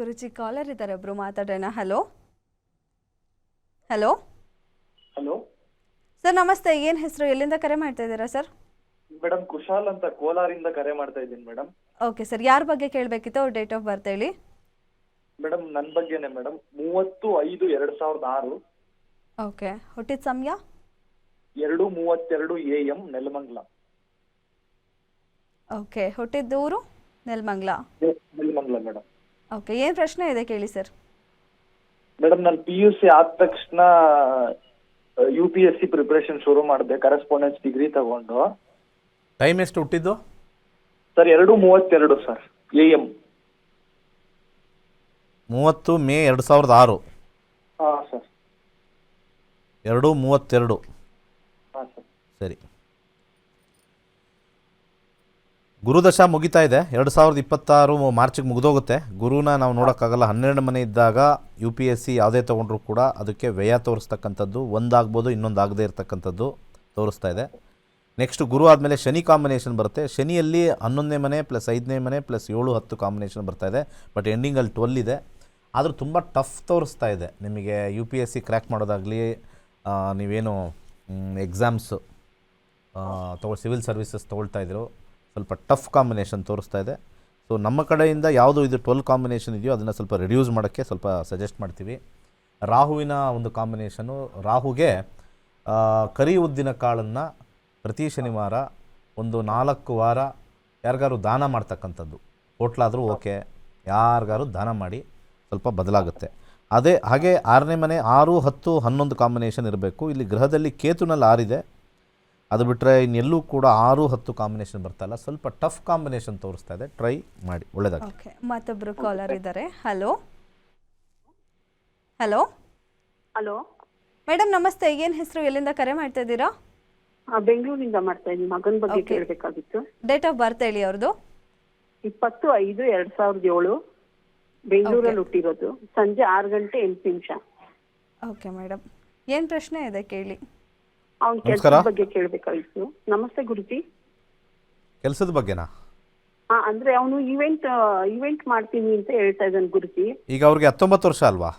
ಗುರುಜಿ collar ಇದ್ದಾರೆ ಒಬ್ರು ಮಾತಾಡೋಣ. ಹಲೋ ಹಲೋ ಹಲೋ ಸರ್ ನಮಸ್ತೆ. ಏನು ಹೆಸರು, ಎಲ್ಲಿಂದ ಕರೆ ಮಾಡ್ತಾ ಇದ್ದೀರಾ ಸರ್? ಮೇಡಮ್, ಕುಶಾಲ್ ಅಂತ ಕೋಲಾರಿಂದ ಕರೆ ಮಾಡ್ತಾ ಇದ್ದೀನಿ ಮೇಡಮ್. ಓಕೆ ಸರ್, ಯಾರ ಬಗ್ಗೆ ಕೇಳಬೇಕಿತ್ತು? ಅವ್ರ ಡೇಟ್ ಆಫ್ ಬರ್ತ್ ಹೇಳಿ. ಮೇಡಮ್, ನನ್ನ ಬಗ್ಗೆನೇ ಮೇಡಮ್. 30/5/2006. ಓಕೆ, ಹುಟ್ಟಿದ ಸಮಯ? 2:32 AM, ನೆಲಮಂಗಲ. ಓಕೆ, ಹುಟ್ಟಿದ ಊರು? ನೆಲಮಂಗಲ. ನೆಲಮಂಗಲ ಮೇಡಮ್. ಓಕೆ, ಏನು ಪ್ರಶ್ನೆ ಇದೆ ಕೇಳಿ ಸರ್. ಮೇಡಮ್, ನಾನು PUC ಆದ ತಕ್ಷಣ UPSC ಪ್ರಿಪರೇಷನ್ ಶುರು ಮಾಡಿದೆ, ಕರೆಸ್ಪಾಂಡೆನ್ಸ್ ಡಿಗ್ರಿ ತಗೊಂಡು. ಟೈಮ್ ಎಷ್ಟು ಹುಟ್ಟಿದ್ದು? Sir 2:32 sir AM. 30 ಮೇ 2006. ಹಾಂ ಸರ್. 2:32. ಹಾಂ ಸರ್. ಸರಿ. ಗುರುದಶ ಮುಗಿತಾ ಇದೆ. 2026 ಮಾರ್ಚಿಗೆ ಮುಗಿದೋಗುತ್ತೆ. ಗುರುನ ನಾವು ನೋಡೋಕ್ಕಾಗಲ್ಲ. 12 ಮನೆ ಇದ್ದಾಗ UPSC ಯಾವುದೇ ತೊಗೊಂಡ್ರೂ ಕೂಡ ಅದಕ್ಕೆ ವ್ಯಯ ತೋರಿಸ್ತಕ್ಕಂಥದ್ದು ಒಂದಾಗ್ಬೋದು, ಇನ್ನೊಂದು ಆಗದೇ ಇರತಕ್ಕಂಥದ್ದು ತೋರಿಸ್ತಾ ಇದೆ. ನೆಕ್ಸ್ಟ್ ಗುರು ಆದಮೇಲೆ ಶನಿ ಕಾಂಬಿನೇಷನ್ ಬರುತ್ತೆ. ಶನಿಯಲ್ಲಿ 11ನೇ ಮನೆ ಪ್ಲಸ್ 5ನೇ ಮನೆ ಪ್ಲಸ್ 7, 10 ಕಾಂಬಿನೇಷನ್ ಬರ್ತಾ ಇದೆ. ಬಟ್ ಎಂಡಿಂಗಲ್ಲಿ 12 ಇದೆ. ಆದರೂ ತುಂಬ ಟಫ್ ತೋರಿಸ್ತಾ ಇದೆ ನಿಮಗೆ. UPSC ಕ್ರ್ಯಾಕ್ ಮಾಡೋದಾಗಲಿ, ನೀವೇನು ಎಕ್ಸಾಮ್ಸ್ ಸಿವಿಲ್ ಸರ್ವಿಸಸ್ ತೊಗೊಳ್ತಾ ಇದ್ರು, ಸ್ವಲ್ಪ ಟಫ್ ಕಾಂಬಿನೇಷನ್ ತೋರಿಸ್ತಾ ಇದೆ. ಸೊ ನಮ್ಮ ಕಡೆಯಿಂದ ಯಾವುದು ಇದು 12 ಕಾಂಬಿನೇಷನ್ ಇದೆಯೋ ಅದನ್ನು ಸ್ವಲ್ಪ ರಿಡ್ಯೂಸ್ ಮಾಡೋಕ್ಕೆ ಸ್ವಲ್ಪ ಸಜೆಸ್ಟ್ ಮಾಡ್ತೀವಿ. ರಾಹುವಿನ ಒಂದು ಕಾಂಬಿನೇಷನು, ರಾಹುಗೆ ಕರಿ ಉದ್ದಿನ ಕಾಳನ್ನು ಪ್ರತಿ ಶನಿವಾರ ಒಂದು 4 ವಾರ ಯಾರಿಗಾರು ದಾನ ಮಾಡ್ತಕ್ಕಂಥದ್ದು. ಹೋಟ್ಲಾದರೂ ಓಕೆ, ಯಾರಿಗಾರು ದಾನ ಮಾಡಿ, ಸ್ವಲ್ಪ ಬದಲಾಗುತ್ತೆ. ಹಾಗೆ 6ನೇ ಮನೆ 6, 10, 11 ಕಾಂಬಿನೇಷನ್ ಇರಬೇಕು. ಇಲ್ಲಿ ಗ್ರಹದಲ್ಲಿ ಕೇತುನಲ್ಲಿ 6 ಇದೆ. ಅದು ಬಿಟ್ಟರೆ ಇನ್ನೆಲ್ಲೂ ಕೂಡ 6, 10 ಕಾಂಬಿನೇಷನ್ ಬರ್ತಾಯಿಲ್ಲ. ಸ್ವಲ್ಪ ಟಫ್ ಕಾಂಬಿನೇಷನ್ ತೋರಿಸ್ತಾ ಇದೆ. ಟ್ರೈ ಮಾಡಿ, ಒಳ್ಳೆಯದಾಗಿ. ಓಕೆ, ಮತ್ತೊಬ್ಬರು ಕಾಲರ್ ಇದ್ದಾರೆ. ಹಲೋ ಹಲೋ ಹಲೋ ಮೇಡಮ್ ನಮಸ್ತೆ. ಏನು ಹೆಸರು, ಎಲ್ಲಿಂದ ಕರೆ ಮಾಡ್ತಾ ಇದ್ದೀರಾ? ಬೆಂಗಳೂರಿಂದ ಮಾಡ್ತಾ ಇದ್ದೀನಿ. ಮಗನ ಬಗ್ಗೆ Okay. ಕೇಳಬೇಕಾಗಿತ್ತು. ಡೇಟ್ ಆಫ್ ಬರ್ತ್ ಹೇಳಿ ಅವ್ರದ್ದು. 20/5/2007 ಬೆಂಗಳೂರಲ್ಲಿ ಹುಟ್ಟಿರೋದು. ಸಂಜೆ 6 ಗಂಟೆ 8 ನಿಮಿಷ. ಓಕೆ ಮೇಡಮ್, ಏನು ಪ್ರಶ್ನೆ ಇದೆ ಕೇಳಿ. ಅವ್ನ ನಮಸ್ಕಾರ. ಕೆಲಸದ ಬಗ್ಗೆ ಕೇಳಬೇಕಾಗಿತ್ತು. ನಮಸ್ತೆ ಗುರುಜಿ. ಕೆಲಸದ ಬಗ್ಗೆನಾ? ಅಂದ್ರೆ ಅವನು ಇವೆಂಟ್ ಮಾಡ್ತೀನಿ ಅಂತ ಹೇಳ್ತಾ ಇದ್ದಾನೆ ಗುರುಜಿ. ಈಗ ಅವ್ರಿಗೆ 19 ವರ್ಷ ಅಲ್ವಾ?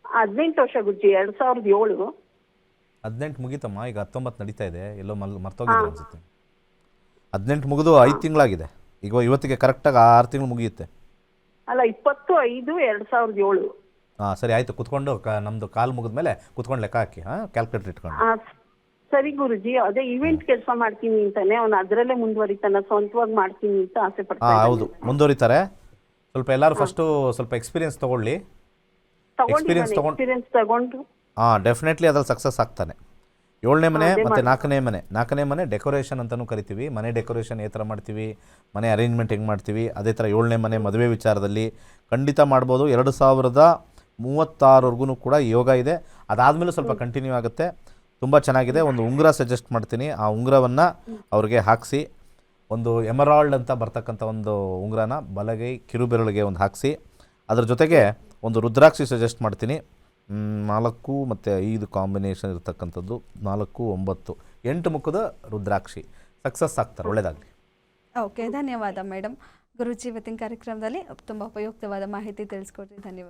18 ವರ್ಷ ಗುರುಜಿ. 2007. 18 ಮುಗೀತಮ್ಮ. ಈಗ 19 ನಡೀತಾ ಇದೆ. ಎಲ್ಲೋ ಮರ್ತೋಗಿದ್ರು ಅನ್ಸುತ್ತೆ. 18 ಮುಗಿದು 5 ತಿಂಗಳಾಗಿದೆ. ಈಗ ಇವತ್ತಿಗೆ ಕರೆಕ್ಟಾಗಿ 6 ತಿಂಗಳು ಮುಗಿಯುತ್ತೆ. ಅಲ್ಲ, 20/5/2007. ಹಾಂ ಸರಿ, ಆಯಿತು. ಕುತ್ಕೊಂಡು ನಮ್ಮದು ಕಾಲ್ ಮುಗಿದ್ಮೇಲೆ ಕುತ್ಕೊಂಡು ಲೆಕ್ಕ ಹಾಕಿ. ಕ್ಯಾಲ್ಕುಲೇಟರ್ ಇಟ್ಕೊಂಡು. ಸರಿ ಗುರುಜಿ, ಅದೇ ಇವೆಂಟ್ ಕೆಲಸ ಮಾಡ್ತೀನಿ ಅಂತಾನೆ. ಅವ್ನು ಅದರಲ್ಲೇ ಮುಂದುವರಿತಾನ, ಸ್ವಂತವಾಗಿ ಮಾಡ್ತೀನಿ ಅಂತ ಆಸೆ ಪಡ್ತಾ ಹೌದು, ಮುಂದುವರಿತಾರೆ. ಸ್ವಲ್ಪ ಎಲ್ಲರೂ ಫಸ್ಟು ಸ್ವಲ್ಪ ಎಕ್ಸ್ಪೀರಿಯನ್ಸ್ ತೊಗೊಳ್ಳಿ. ಎಕ್ಸ್ಪೀರಿಯನ್ಸ್ ತಗೊಂಡು ಡೆಫಿನೆಟ್ಲಿ ಅದ್ರಲ್ಲಿ ಸಕ್ಸಸ್ ಆಗ್ತಾನೆ. 7ನೇ ಮನೆ ಮತ್ತು 4ನೇ ಮನೆ ಡೆಕೋರೇಷನ್ ಅಂತಲೂ ಕರಿತೀವಿ. ಮನೆ ಡೆಕೋರೇಷನ್ ಯಾವ ಥರ ಮಾಡ್ತೀವಿ, ಮನೆ ಅರೇಂಜ್ಮೆಂಟ್ ಹೆಂಗೆ ಮಾಡ್ತೀವಿ, ಅದೇ ಥರ 7ನೇ ಮನೆ ಮದುವೆ ವಿಚಾರದಲ್ಲಿ ಖಂಡಿತ ಮಾಡ್ಬೋದು. 2036ವರೆಗೂ ಕೂಡ ಯೋಗ ಇದೆ. ಅದಾದಮೇಲೂ ಸ್ವಲ್ಪ ಕಂಟಿನ್ಯೂ ಆಗುತ್ತೆ. ತುಂಬ ಚೆನ್ನಾಗಿದೆ. ಒಂದು ಉಂಗುರ ಸಜೆಸ್ಟ್ ಮಾಡ್ತೀನಿ. ಆ ಉಂಗುರವನ್ನು ಅವ್ರಿಗೆ ಹಾಕಿಸಿ, ಒಂದು ಎಮರಾಲ್ಡ್ ಅಂತ ಬರ್ತಕ್ಕಂಥ ಒಂದು ಉಂಗುರನ ಬಲಗೈ ಕಿರುಬೆರಳಿಗೆ ಒಂದು ಹಾಕಿಸಿ, ಅದ್ರ ಜೊತೆಗೆ ಒಂದು ರುದ್ರಾಕ್ಷಿ ಸಜೆಸ್ಟ್ ಮಾಡ್ತೀನಿ. 4 ಮತ್ತು 5 ಕಾಂಬಿನೇಷನ್ ಇರತಕ್ಕಂಥದ್ದು. 4, 9, 8 ಮುಖದ ರುದ್ರಾಕ್ಷಿ. ಸಕ್ಸಸ್ ಆಗ್ತಾರೆ. ಒಳ್ಳೆಯದಾಗಲಿ. ಓಕೆ, ಧನ್ಯವಾದ ಮೇಡಮ್. ಗುರುಜಿ ಇವತ್ತಿನ ಕಾರ್ಯಕ್ರಮದಲ್ಲಿ ತುಂಬ ಉಪಯುಕ್ತವಾದ ಮಾಹಿತಿ ತಿಳಿಸ್ಕೊಡ್ರಿ. ಧನ್ಯವಾದ.